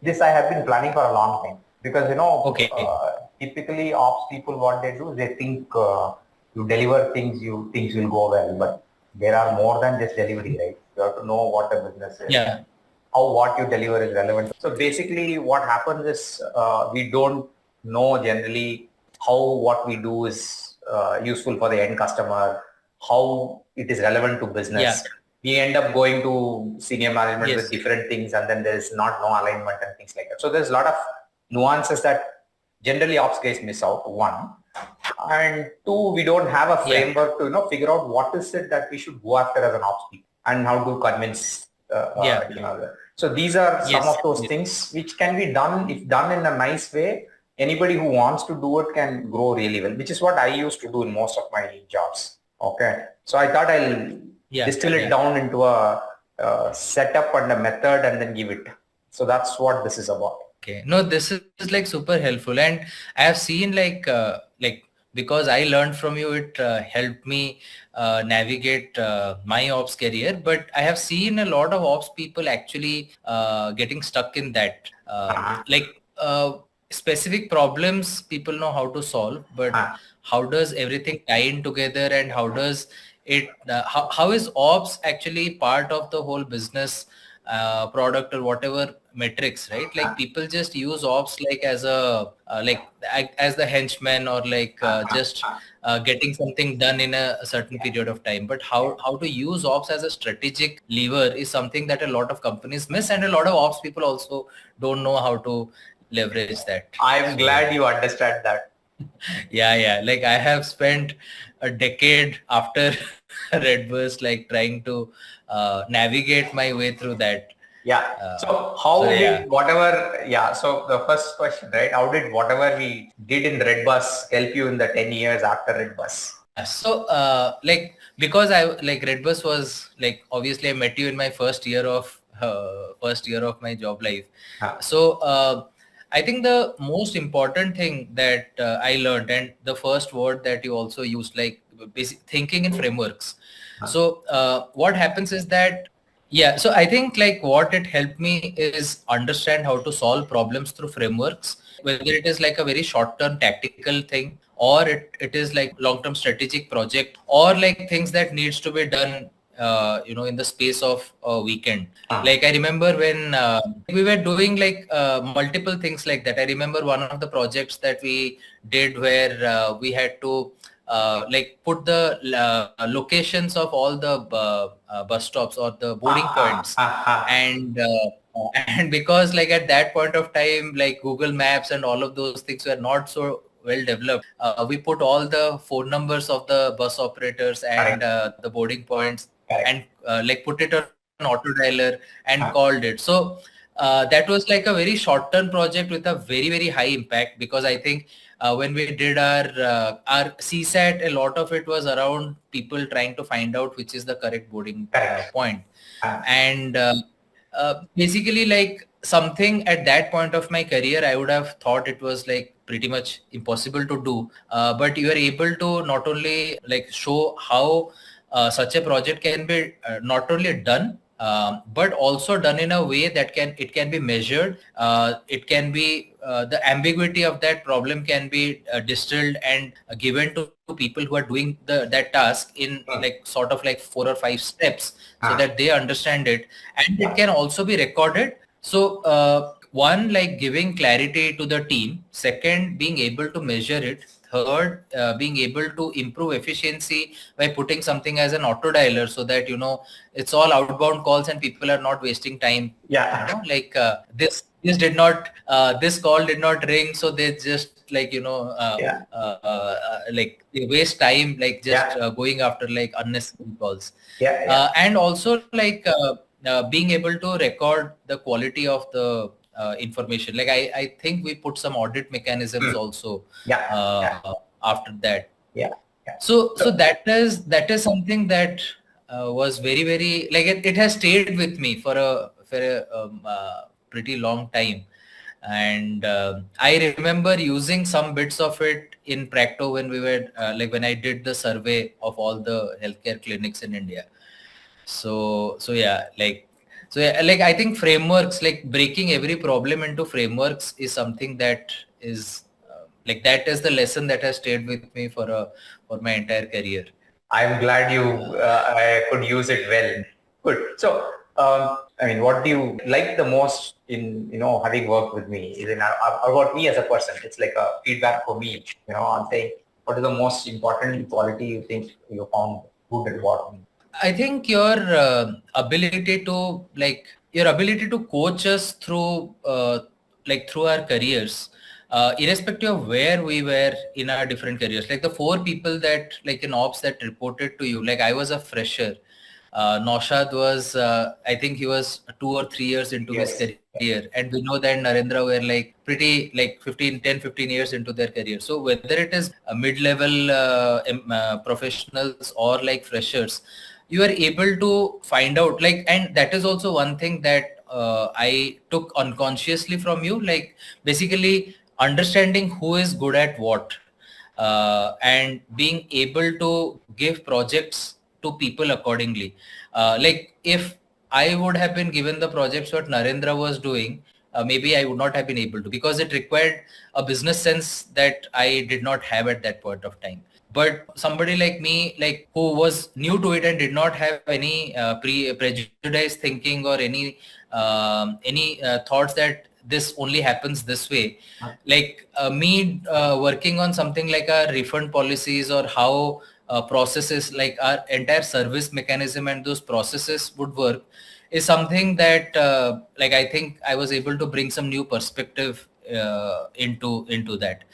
This I have been planning for a long time because Okay. typically ops people what they do they think you deliver things will go well, but there are more than just delivery, right? You have to know what the business is, Yeah. how what you deliver is relevant. So basically, what happens is we don't know generally how what we do is useful for the end customer, how it is relevant to Yeah. business. We end up going to senior management with Yes. different things, and then there's not no alignment and things like that. So there's a lot of nuances that generally ops guys miss out. One, and two, we don't have a Yeah. framework to figure out what is it that we should go after as an ops people and how to convince Yeah. so these are some of Yes. those Yes. things which can be done if done in a nice way. Anybody who wants to do it can grow really well, which is what I used to do in most of my jobs. Okay, so I thought I'll Yeah. distill it Yeah. down into a setup and a method and then give it. So that's what this is about. Okay. No, this is like super helpful, and I have seen like because I learned from you, it helped me navigate my ops career. But I have seen a lot of ops people actually getting stuck in that, like specific problems people know how to solve, but Ah, how does everything tie in together, and how does it? How is ops actually part of the whole business? Product or whatever metrics, right? Like people just use ops like as a as the henchman, or like just getting something done in a certain period of time. But how to use ops as a strategic lever is something that a lot of companies miss, and a lot of ops people also don't know how to leverage that. I'm glad So you understand that. yeah, like I have spent a decade after Redburst, like trying to navigate my way through that. Yeah. Uh, So so how yeah. did whatever, yeah. So the first question, right? How did whatever we did in Red Bus help you in the 10 years after Red Bus? Yeah. So like because I like Redbus was like, obviously I met you in my first year of my job life. Huh. So I think the most important thing that I learned, and the first word that you also used, like basic thinking in frameworks. So what happens is that, yeah, so I think like what it helped me is understand how to solve problems through frameworks, whether it is like a very short-term tactical thing, or it is like long-term strategic project, or like things that needs to be done in the space of a weekend. Like I remember when we were doing like multiple things like that. I remember one of the projects that we did where we had to like put the locations of all the bus stops or the boarding points, and and because like at that point of time, like Google Maps and all of those things were not so well developed, we put all the phone numbers of the bus operators and Correct. the boarding points, Correct. and like put it on auto dialer and Huh. called it. So that was like a very short term project with a very high impact, because I think when we did our CSAT, a lot of it was around people trying to find out which is the correct boarding Correct. point. Huh. And basically, like something at that point of my career, I would have thought it was like pretty much impossible to do. But you are able to not only like show how such a project can be not only done, but also done in a way that can be measured. It can be the ambiguity of that problem can be distilled and given to people who are doing that task in Hmm. like sort of like 4 or 5 steps, so Huh. that they understand it, and it Yeah. can also be recorded. So one, like giving clarity to the team. Second, being able to measure it. Third, being able to improve efficiency by putting something as an auto dialer, so that it's all outbound calls and people are not wasting time. Yeah. Like this call did not ring, so they just like Yeah. like they waste time, like just Yeah. going after like unnecessary calls. Yeah. Yeah. And also like being able to record the quality of the information. Like I think we put some audit mechanisms Hmm. also Yeah. Yeah. after that. Yeah. Yeah. So So, that is something that was very like it has stayed with me for a pretty long time. And I remember using some bits of it in Practo when we were like when I did the survey of all the healthcare clinics in India. So yeah, like So yeah, like I think frameworks, like breaking every problem into frameworks, is something that is like that is the lesson that has stayed with me for my entire career. I'm glad I could use it well. Good. So, I mean, what do you like the most in, having worked with me is about me as a person. It's like a feedback for me, I'm saying, what is the most important quality you think you found good and what? I think your ability to coach us through through our careers, irrespective of where we were in our different careers. Like the four people that like in ops that reported to you, like I was a fresher. Naushad was, I think he was 2 or 3 years into his Yes. career. And we know that Narendra were like pretty like 15 years into their career. So whether it is mid-level professionals or like freshers, you are able to find out like, and that is also one thing that I took unconsciously from you, like basically understanding who is good at what, and being able to give projects to people accordingly. Like if I would have been given the projects what Narendra was doing, maybe I would not have been able to, because it required a business sense that I did not have at that point of time. But somebody like me, like who was new to it and did not have any prejudice thinking or any thoughts that this only happens this way, like me working on something like a refund policies or how processes like our entire service mechanism and those processes would work, is something that like I think I was able to bring some new perspective into that.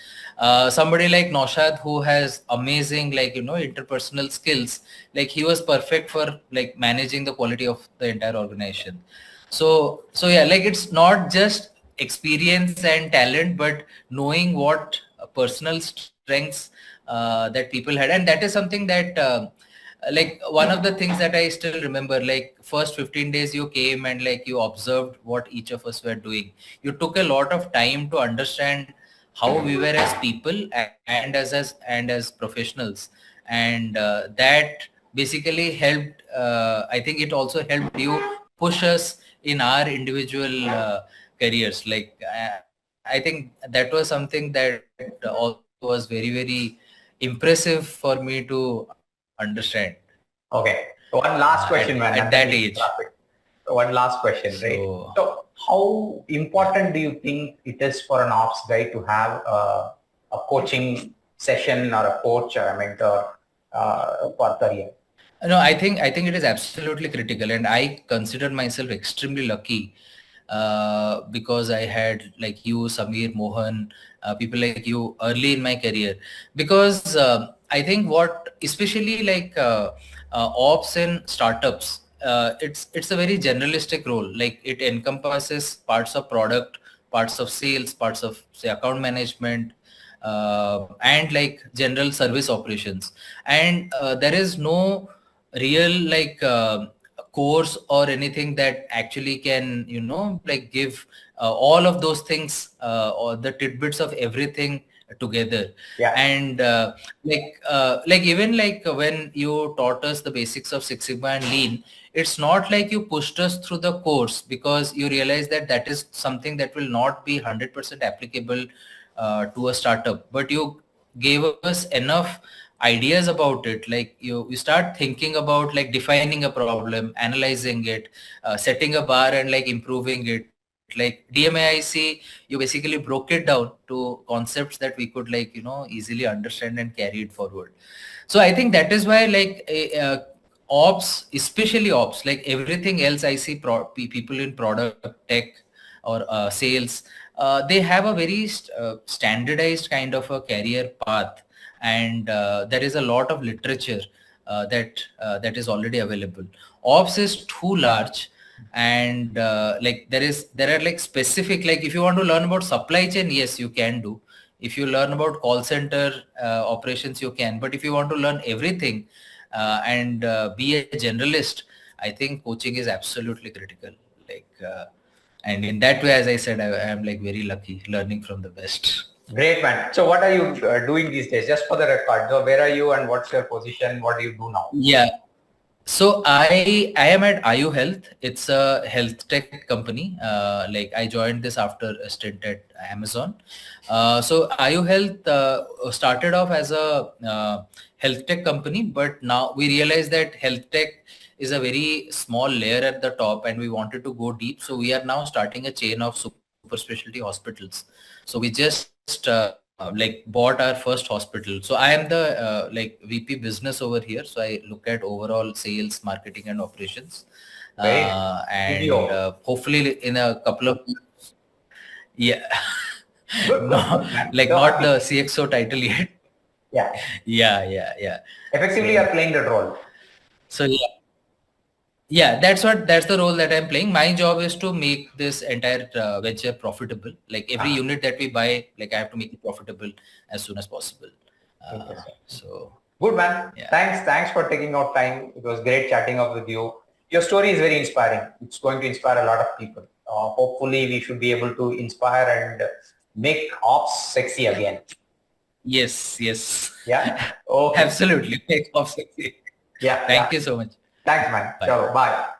Somebody like Naushad, who has amazing like interpersonal skills, like he was perfect for like managing the quality of the entire organization. So yeah, like it's not just experience and talent, but knowing what personal strengths that people had. And that is something that like one of the things that I still remember, like first 15 days you came and like you observed what each of us were doing. You took a lot of time to understand how we were as people and as professionals. And that basically helped, I think it also helped you push us in our individual careers. Like I think that was something that also was very, very impressive for me to understand. Okay. One last question, man, At and then that we can age. wrap it. One last question, right? So So, how important do you think it is for an ops guy to have a coaching session or a coach or a mentor for career? no, I think it is absolutely critical, and I consider myself extremely lucky because I had like you, Samir, Mohan, people like you early in my career. Because I think what, especially like ops and startups, it's a very generalistic role. Like it encompasses parts of product, parts of sales, parts of say account management, and like general service operations. And there is no real like course or anything that actually can like give all of those things or the tidbits of everything together. Yeah. And like even like when you taught us the basics of Six Sigma and Lean, it's not like you pushed us through the course because you realize that that is something that will not be 100% applicable to a startup, but you gave us enough ideas about it. Like you start thinking about like defining a problem, analyzing it, setting a bar and like improving it. Like DMAIC, you basically broke it down to concepts that we could like easily understand and carry it forward. So I think that is why like ops, especially ops, like everything else I see people in product tech or sales, they have a very standardized kind of a career path. And there is a lot of literature that is already available. Ops is too large. And like there are like specific, like if you want to learn about supply chain, yes, you can do. If you learn about call center operations, you can. But if you want to learn everything and be a generalist, I think coaching is absolutely critical. Like and in that way, as I said, I am like very lucky learning from the best. Great, man. So, what are you doing these days? Just for the record, so where are you and what's your position? What do you do now? Yeah. So I am at IU Health. It's a health tech company. Like I joined this after a stint at Amazon. So IU Health started off as a health tech company, but now we realize that health tech is a very small layer at the top, and we wanted to go deep. So we are now starting a chain of super specialty hospitals. So we just like bought our first hospital. So I am the like VP business over here. So I look at overall sales, marketing, and operations. Great. And CBO. hopefully in a couple of, yeah, Good, good, no, good, man. like So not happy. the CXO title yet. Yeah. Yeah. Effectively, So you're playing that role. so yeah, that's the role that I'm playing. My job is to make this entire venture profitable. Like every Ah, unit that we buy, like I have to make it profitable as soon as possible. interesting. So Good, man. yeah. Thanks for taking out time. It was great chatting up with you. Your story is very inspiring. It's going to inspire a lot of people. Hopefully, we should be able to inspire and make ops sexy again. Yes. Yeah. Okay. Absolutely. Make off sexy. Yeah. Thank Yeah. you so much. Thanks, man. Bye. Chalo. Bye.